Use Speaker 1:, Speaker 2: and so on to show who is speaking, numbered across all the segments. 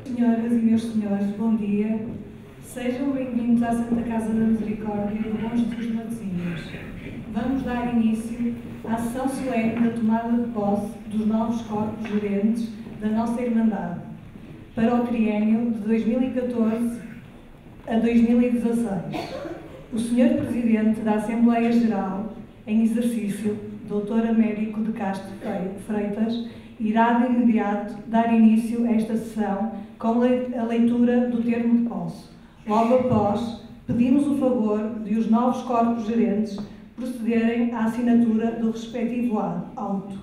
Speaker 1: Senhoras e meus senhores, bom dia. Sejam bem-vindos à Santa Casa da Misericórdia e Bom Jesus Matosinhos. Vamos dar início à sessão solene da tomada de posse dos novos corpos gerentes da nossa Irmandade para o triênio de 2014 a 2016. O Sr. Presidente da Assembleia Geral, em exercício, Dr. Américo de Castro Freitas, irá de imediato dar início a esta sessão com a leitura do termo de posse. Logo após, pedimos o favor de os novos corpos gerentes procederem à assinatura do respectivo auto,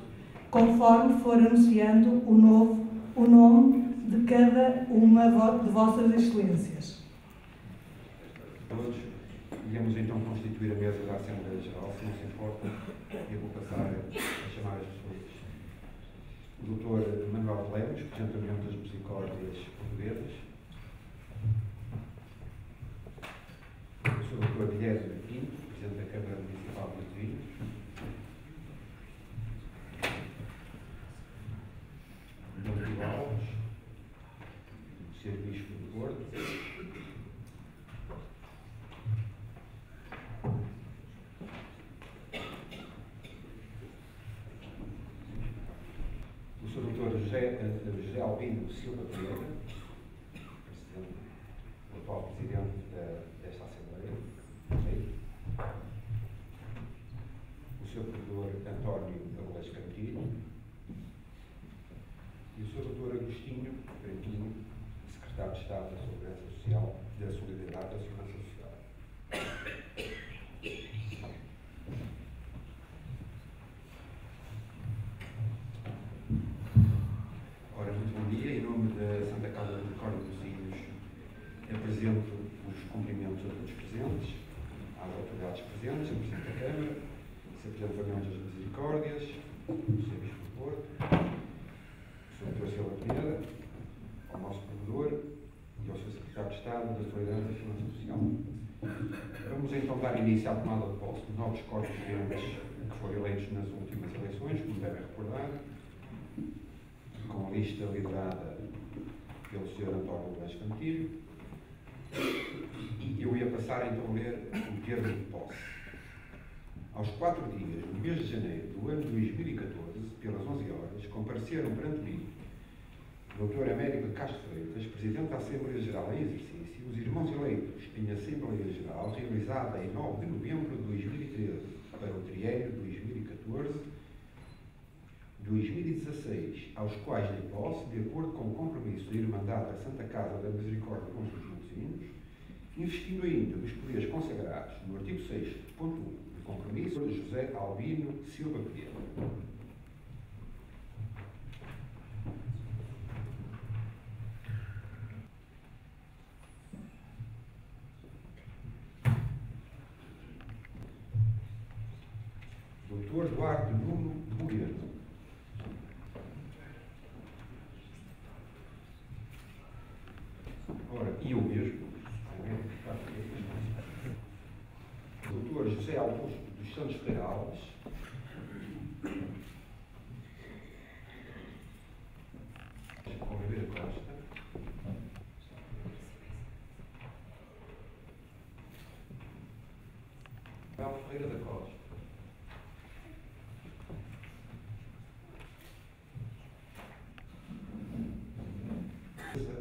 Speaker 1: conforme for anunciando o nome de cada uma de vossas excelências.
Speaker 2: Todos, iremos então constituir a mesa da Assembleia Geral, se não se importa, eu vou passar a chamar as pessoas. O Dr. Manuel Lemos, Presidente da União das Misericórdias Portuguesas. O Sr. Dr. Guilherme Pinto, Presidente da Câmara Municipal de Vinhos. O Dr. Alves, o Sr. Bispo do Porto. O Sr. José Albino Silva Pereira, o atual Presidente desta Assembleia. O Sr. Provedor António Aguilar Cantilho. E o Sr. Dr. Agostinho Branquinho, Secretário de Estado da Segurança Social, da Solidariedade e da Segurança Social. Ora, muito bom dia. Em nome da Santa Casa da Misericórdia dos Matosinhos, apresento os cumprimentos a todos os presentes, às autoridades presentes, ao Presidente da Câmara, ao Sr. Presidente da União das Misericórdias, ao Sr. Bispo do Porto, ao Sr. Dr. Silva Pineda, ao nosso Provedor e ao Sr. Secretário de Estado da Solidariedade e da Segurança Social. Vamos então dar início à tomada de posse de novos corpos gerentes que foram eleitos nas últimas eleições, como devem recordar, com a lista liderada pelo Sr. António Aguilar Cantilho. E eu ia passar então a ler o termo de posse. Aos 4 dias do mês de janeiro do ano 2014, pelas 11 horas, compareceram perante mim o Dr. Américo de Castro Freitas, Presidente da Assembleia Geral em exercício, os irmãos eleitos em Assembleia Geral, realizada em 9 de novembro de 2013, para o triênio 2014-2016, aos quais dei posse, de acordo com o compromisso da Irmandade da Santa Casa da Misericórdia com os Matosinhos, investindo ainda nos poderes consagrados no artigo 6º, ponto 1, do compromisso de José Albino Silva Pereira. Dr. Duarte Nuno Moreno. Ora, e eu mesmo. Dr. José Augusto dos Santos Ferreira Alves. Oliveira Costa. Manuel Ferreira da Costa.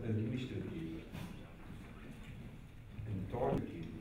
Speaker 2: Administrativa. António Quino.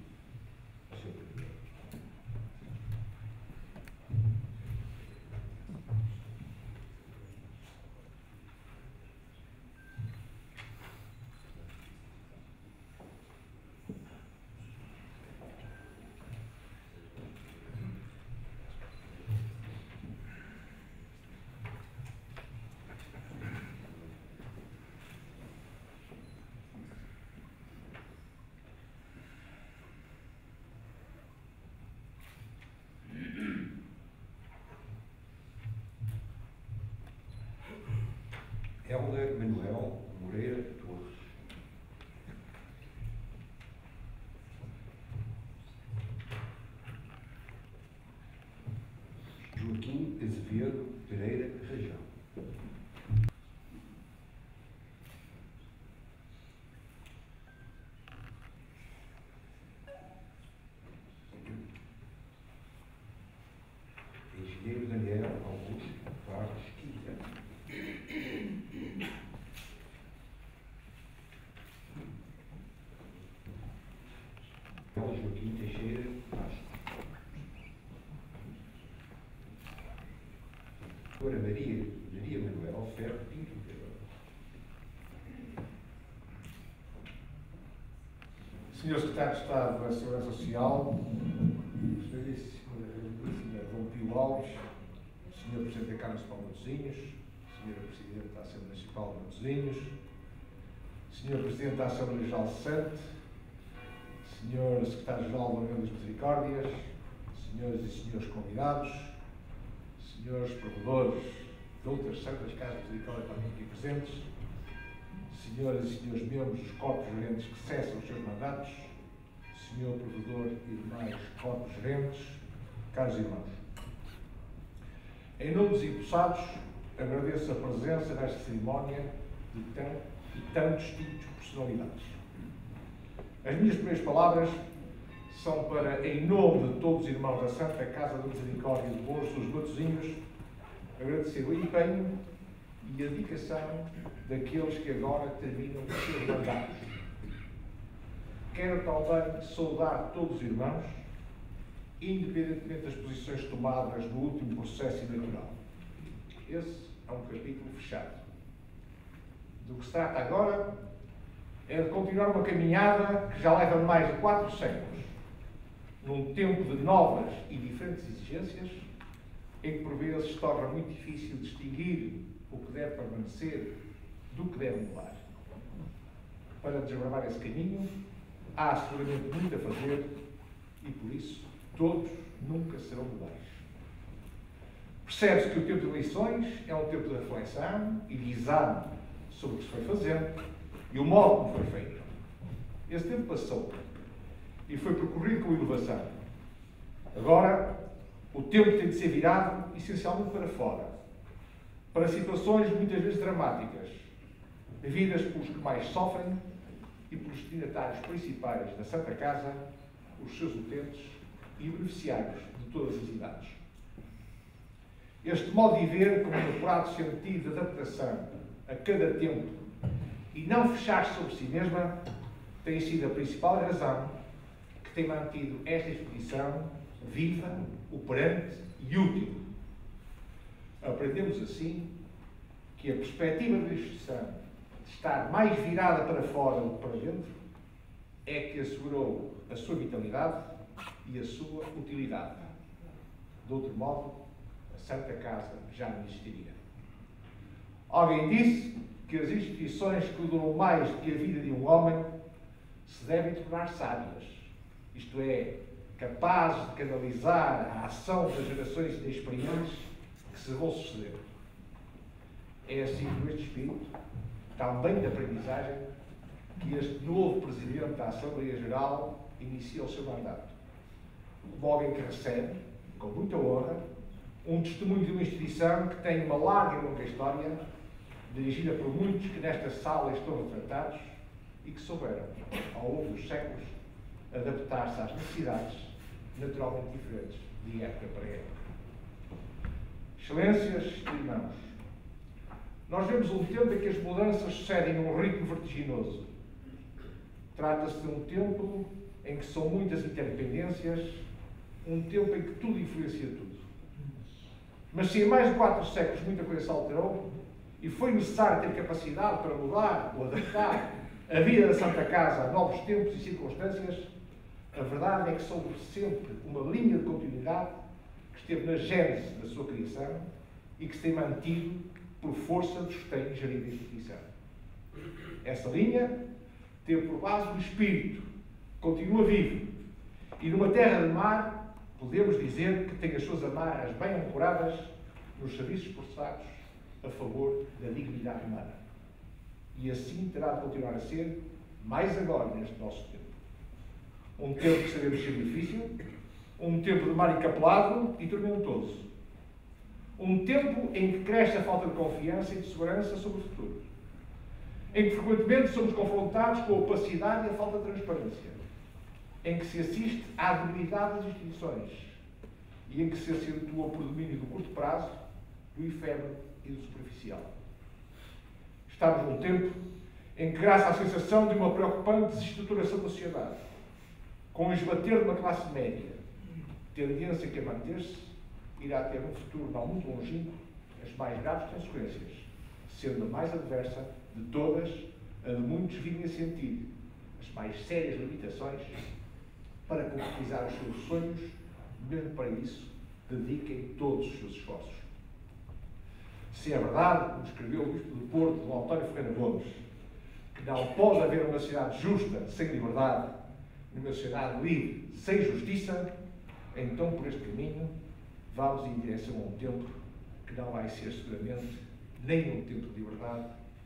Speaker 2: Helder Manuel Moreira Torres. Joaquim Azevedo Pereira Rajão. Engenheiro Daniel Augusto Vargas Quinta. Joaquim Teixeira Bastos. Doutora Maria Manuel Ferro Pinto Pedro.
Speaker 3: Senhor Secretário de Estado da Segurança Social, Sr. Dom Pio Alves, Sr. Presidente da Câmara Municipal de Matosinhos, Sra. Presidente da Assembleia Municipal de Matosinhos, Sr. Presidente da Assembleia Legislativa de Sante, Sr. Secretário-Geral da União das Misericórdias, Senhoras e Senhores convidados, Senhores provedores de outras santas casas de misericórdia também aqui presentes, Senhoras e Senhores membros dos corpos gerentes que cessam os seus mandatos, Senhor provedor e demais corpos gerentes, caros irmãos. Em nome dos empossados, agradeço a presença nesta cerimónia de tão distintas personalidades. As minhas primeiras palavras são para, em nome de todos os irmãos da Santa Casa da Misericórdia de Bom Jesus Matosinhos, agradecer o empenho e a dedicação daqueles que agora terminam os seus mandatos. Quero também saudar todos os irmãos, independentemente das posições tomadas no último processo eleitoral. Esse é um capítulo fechado. Do que se trata agora é de continuar uma caminhada que já leva mais de 4 séculos, num tempo de novas e diferentes exigências, em que por vezes se torna muito difícil distinguir o que deve permanecer do que deve mudar. Para desbravar esse caminho, há seguramente muito a fazer e, por isso, todos nunca serão mudados. Percebe-se que o tempo de eleições é um tempo de reflexão e de exame sobre o que se foi fazendo e o modo como foi feito. Esse tempo passou e foi percorrido com inovação. Agora, o tempo tem de ser virado essencialmente para fora, para situações muitas vezes dramáticas, vividas pelos que mais sofrem e pelos destinatários principais da Santa Casa, os seus utentes e beneficiários de todas as idades. Este modo de ver, com um apurado sentido de adaptação a cada tempo e não fechar-se sobre si mesma, tem sido a principal razão que tem mantido esta expedição viva, operante e útil. Aprendemos assim que a perspectiva da instituição de estar mais virada para fora do que para dentro é que assegurou a sua vitalidade e a sua utilidade. De outro modo, a Santa Casa já não existiria. Alguém disse que as instituições que duram mais que a vida de um homem se devem tornar sábias, isto é, capazes de canalizar a ação das gerações inexperientes que se vão suceder. É assim, com este espírito, também de aprendizagem, que este novo Presidente da Assembleia Geral inicia o seu mandato. Como alguém que recebe, com muita honra, um testemunho de uma instituição que tem uma larga e longa história, dirigida por muitos que nesta sala estão retratados e que souberam, ao longo dos séculos, adaptar-se às necessidades naturalmente diferentes de época para época. Excelências e irmãos, nós vemos um tempo em que as mudanças sucedem num ritmo vertiginoso. Trata-se de um tempo em que são muitas interdependências, um tempo em que tudo influencia tudo. Mas se em mais de 4 séculos muita coisa se alterou e foi necessário ter capacidade para mudar ou adaptar a vida da Santa Casa a novos tempos e circunstâncias, a verdade é que soube sempre uma linha de continuidade que esteve na gênese da sua criação e que se tem mantido por força do sustenho gerido da instituição. Essa linha teve por base o espírito, continua vivo, e numa terra de mar, podemos dizer que tem as suas amarras bem ancoradas nos serviços prestados a favor da dignidade humana. E assim terá de continuar a ser, mais agora neste nosso tempo. Um tempo que sabemos ser difícil, um tempo de mar encapelado e tormentoso. Um tempo em que cresce a falta de confiança e de segurança sobre o futuro. Em que frequentemente somos confrontados com a opacidade e a falta de transparência. Em que se assiste à debilidade das instituições. E em que se acentua o predomínio do curto prazo, do efêmero e do superficial. Estamos num tempo em que, graças à sensação de uma preocupante desestruturação da sociedade, com o esbater de uma classe média, tendência que a manter-se, irá ter um futuro não muito longínquo as mais graves consequências, sendo a mais adversa de todas a de muitos virem a sentir as mais sérias limitações para concretizar os seus sonhos, mesmo para isso dediquem todos os seus esforços. Se é verdade, como escreveu o Bispo do Porto, Dom António Ferreira Gomes, que não pode haver uma sociedade justa sem liberdade, numa sociedade livre sem justiça, então por este caminho vamos em direção a um tempo que não vai ser seguramente nem um tempo de liberdade,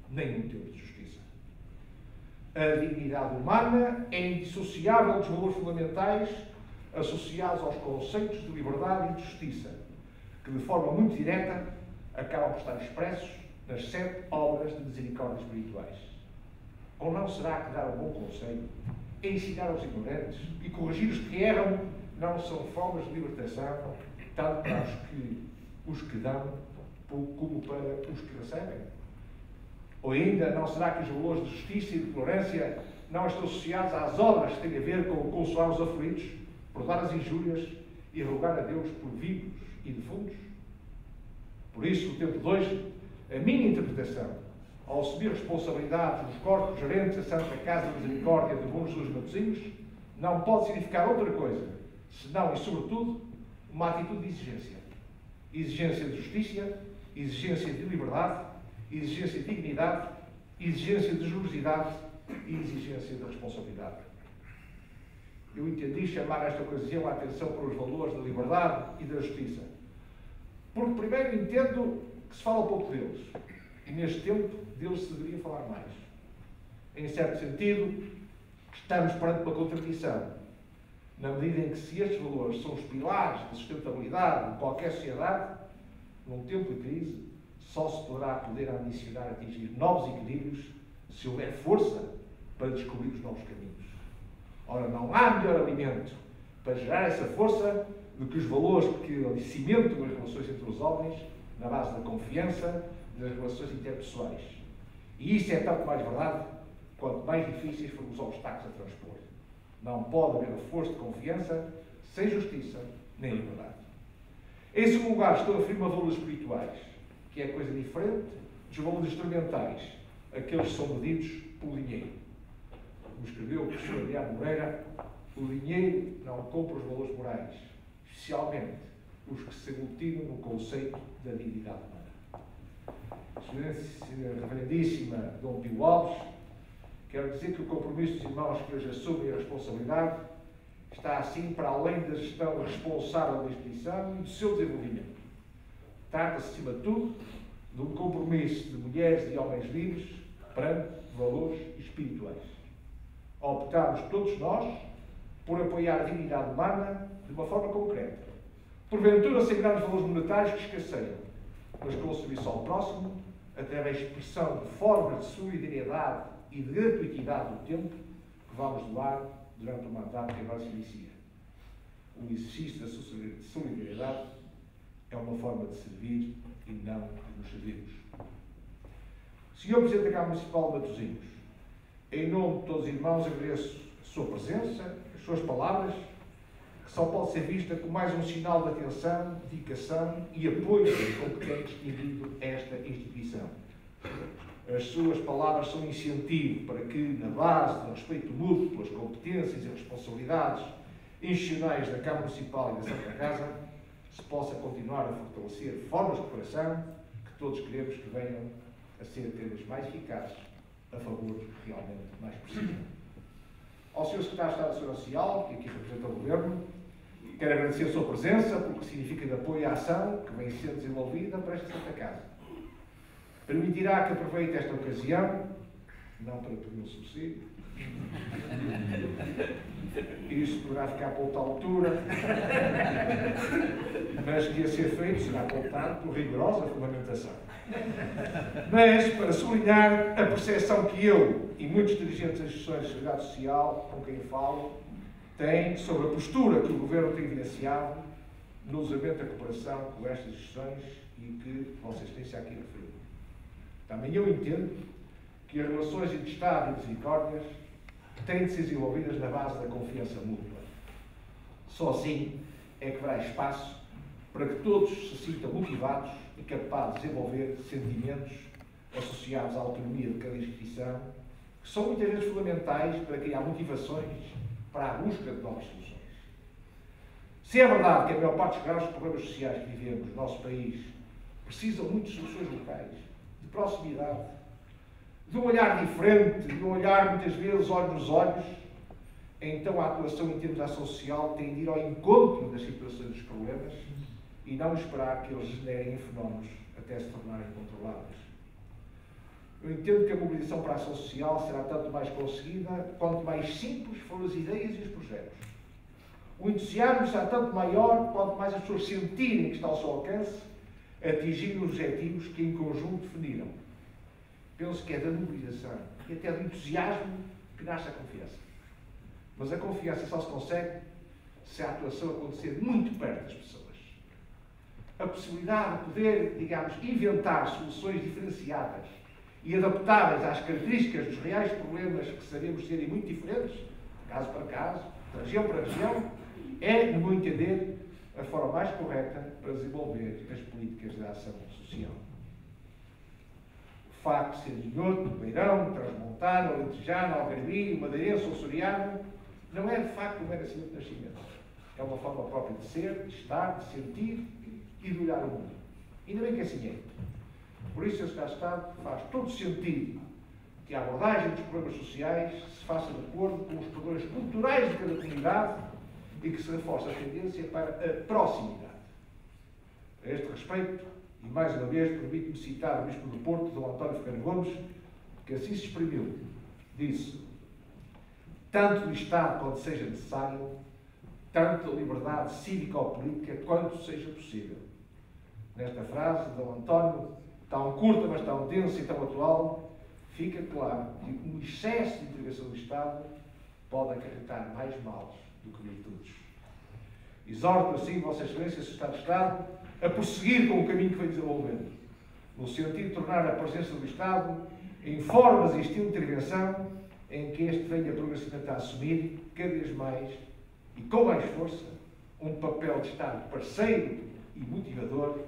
Speaker 3: nem um tempo de justiça. A dignidade humana é indissociável dos valores fundamentais associados aos conceitos de liberdade e de justiça, que de forma muito direta acabam por estar expressos nas 7 obras de misericórdia espirituais. Ou não será que dar um bom conselho, ensinar aos ignorantes e corrigir os que erram não são formas de libertação, tanto para os que dão, como para os que recebem? Ou ainda, não será que os valores de justiça e de tolerância não estão associados às obras que têm a ver com consolar os aflitos, perdoar as injúrias e rogar a Deus por vivos e defuntos? Por isso, no tempo de hoje, a minha interpretação, ao assumir responsabilidade dos corpos gerentes da Santa Casa de Misericórdia de Bom Jesus Matosinhos, não pode significar outra coisa, senão e sobretudo, uma atitude de exigência. Exigência de justiça, exigência de liberdade, exigência de dignidade, exigência de generosidade e exigência de responsabilidade. Eu entendi chamar esta ocasião a atenção para os valores da liberdade e da justiça. Porque primeiro entendo que se fala pouco deles. E neste tempo deles se deveria falar mais. Em certo sentido, estamos perante uma contradição. Na medida em que se estes valores são os pilares de sustentabilidade de qualquer sociedade, num tempo de crise, só se poderá poder ambicionar atingir novos equilíbrios se houver força para descobrir os novos caminhos. Ora, não há melhor alimento para gerar essa força do que os valores que cimentam as relações entre os homens na base da confiança e das relações interpessoais. E isso é tanto mais verdade quanto mais difíceis forem os obstáculos a transpor. Não pode haver a força de confiança sem justiça nem liberdade. Em segundo lugar, estou a referir-me a valores espirituais, que é coisa diferente dos valores instrumentais, aqueles que são medidos pelo dinheiro. Como escreveu o professor Adriano Moreira, o dinheiro não compra os valores morais, especialmente os que se aglutinam no conceito da dignidade humana. Excelência Reverendíssima Dom Pio Alves, quero dizer que o compromisso dos irmãos que hoje assumem a responsabilidade está, assim, para além da gestão responsável da instituição e do seu desenvolvimento. Trata-se, acima de tudo, de um compromisso de mulheres e homens livres perante valores espirituais. Optamos todos nós por apoiar a dignidade humana de uma forma concreta. Porventura, sem grandes valores monetários que escasseiam, mas com o serviço ao próximo, através de expressão de formas de solidariedade e de gratuitidade do tempo que vamos doar durante o mandato que agora se inicia. O exercício da solidariedade é uma forma de servir e não de nos servirmos. Senhor Presidente da Câmara Municipal de Matosinhos, em nome de todos os irmãos, agradeço a sua presença, as suas palavras, que só pode ser vista como mais um sinal de atenção, dedicação e apoio com que tem distinguido esta instituição. As suas palavras são incentivo para que, na base do respeito mútuo pelas competências e responsabilidades institucionais da Câmara Municipal e da Santa Casa, se possa continuar a fortalecer formas de cooperação que todos queremos que venham a ser cada vez mais eficazes a favor dos que realmente mais precisam. Ao Sr. Secretário de Estado da Segurança Social, que aqui representa o Governo, quero agradecer a sua presença, porque significa de apoio à ação que vem sendo desenvolvida para esta Santa Casa. Permitirá que aproveite esta ocasião não para pedir um subsídio. Isto poderá ficar para outra altura, mas que a ser feito será apontado por rigorosa fundamentação. Mas, para sublinhar a percepção que eu e muitos dirigentes das instituições de Seguridade Social, com quem falo, têm sobre a postura que o Governo tem evidenciado no usamento da cooperação com estas instituições e que vocês têm-se aqui referido. Também eu entendo que as relações entre Estado e misericórdias têm de ser desenvolvidas na base da confiança mútua. Só assim é que haverá espaço para que todos se sintam motivados e capazes de desenvolver sentimentos associados à autonomia de cada instituição, que são muitas vezes fundamentais para criar motivações para a busca de novas soluções. Se é verdade que a maior parte dos graves problemas sociais que vivemos no nosso país precisam muito de soluções locais, de proximidade, de um olhar diferente, de um olhar muitas vezes olhos nos olhos, então a atuação em termos de ação social tem de ir ao encontro das situações dos problemas e não esperar que eles generem fenómenos até se tornarem controláveis. Eu entendo que a mobilização para a ação social será tanto mais conseguida quanto mais simples forem as ideias e os projetos. O entusiasmo será tanto maior quanto mais as pessoas sentirem que está ao seu alcance atingir os objetivos que em conjunto definiram. Penso que é da mobilização e até do entusiasmo que nasce a confiança. Mas a confiança só se consegue se a atuação acontecer muito perto das pessoas. A possibilidade de poder, digamos, inventar soluções diferenciadas e adaptáveis às características dos reais problemas que sabemos serem muito diferentes, caso para caso, de região para região, é, no meu entender, a forma mais correta para desenvolver as políticas de ação social. O facto de ser minhoto, beirão, transmontano, alentejano, algarvio, madeirense ou açoriano, não é de facto um mero acidente de nascimento. É uma forma própria de ser, de estar, de sentir e de olhar o mundo. Ainda bem que assim é. Por isso, esse Estado faz todo sentido que a abordagem dos problemas sociais se faça de acordo com os padrões culturais de cada comunidade e que se reforce a tendência para a proximidade. A este respeito, e mais uma vez, permite-me citar o Bispo do Porto, Dom António Ferreira Gomes, que assim se exprimiu. Disse: tanto do Estado quanto seja necessário, tanto a liberdade cívica ou política quanto seja possível. Nesta frase, Dom António, tão curta, mas tão densa e tão atual, fica claro que um excesso de intervenção do Estado pode acarretar mais males do que virtudes. Exorto assim, Vossa Excelência, Sr. Estado de Estado, a prosseguir com o caminho que vem desenvolvendo, no sentido de tornar a presença do Estado em formas e estilo de intervenção em que este venha progressivamente a assumir, cada vez mais e com mais força, um papel de Estado parceiro e motivador,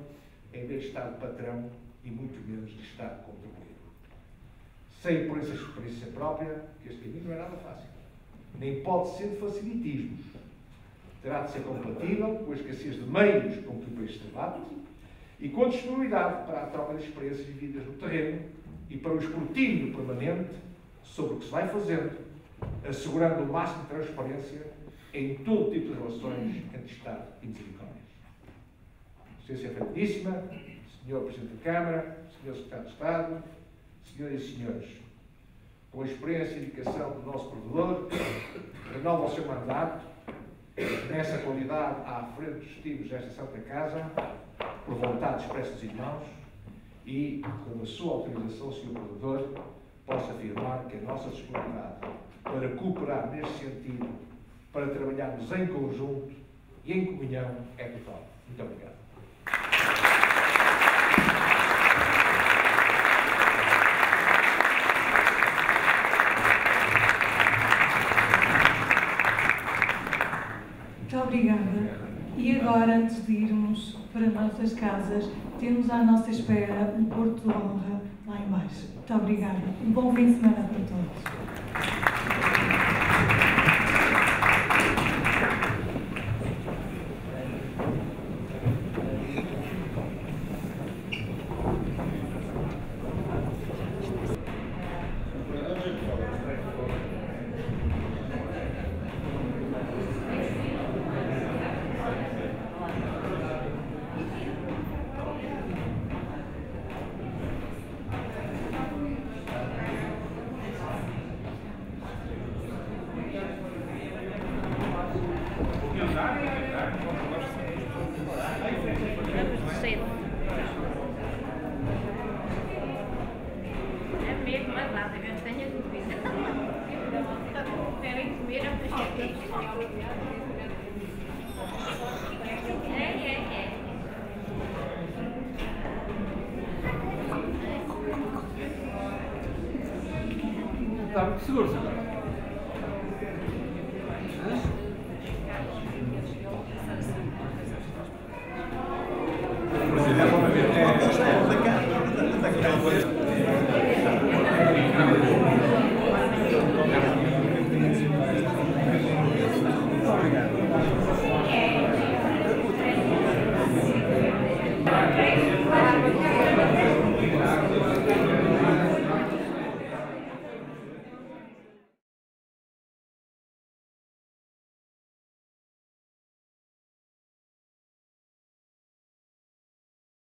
Speaker 3: em vez de Estado patrão e muito menos de Estado controlador. Sei por essa experiência própria que este caminho não é nada fácil, nem pode ser de facilitismos. Terá de ser compatível com a escassez de meios com que o país se debate e com a disponibilidade para a troca de experiências vividas no terreno e para o escrutínio permanente sobre o que se vai fazendo, assegurando o máximo de transparência em todo tipo de relações entre Estado e misericórdia. Excelência Excelentíssima, Sr. Presidente da Câmara, Sr. Secretário de Estado, Senhoras e Senhores, com a experiência e dedicação do nosso provedor, renova o seu mandato, nessa qualidade à frente dos estigos desta Santa Casa, por vontade expressa dos irmãos, e, com a sua autorização, Sr. Provedor, posso afirmar que a nossa disponibilidade para cooperar neste sentido, para trabalharmos em conjunto e em comunhão, é total. Muito obrigado.
Speaker 1: Muito obrigada. E agora, antes de irmos para as nossas casas, temos à nossa espera um porto de honra lá embaixo. Muito obrigada. Um bom fim de semana para todos.
Speaker 4: Está muito seguro, senhor.
Speaker 5: Presidente,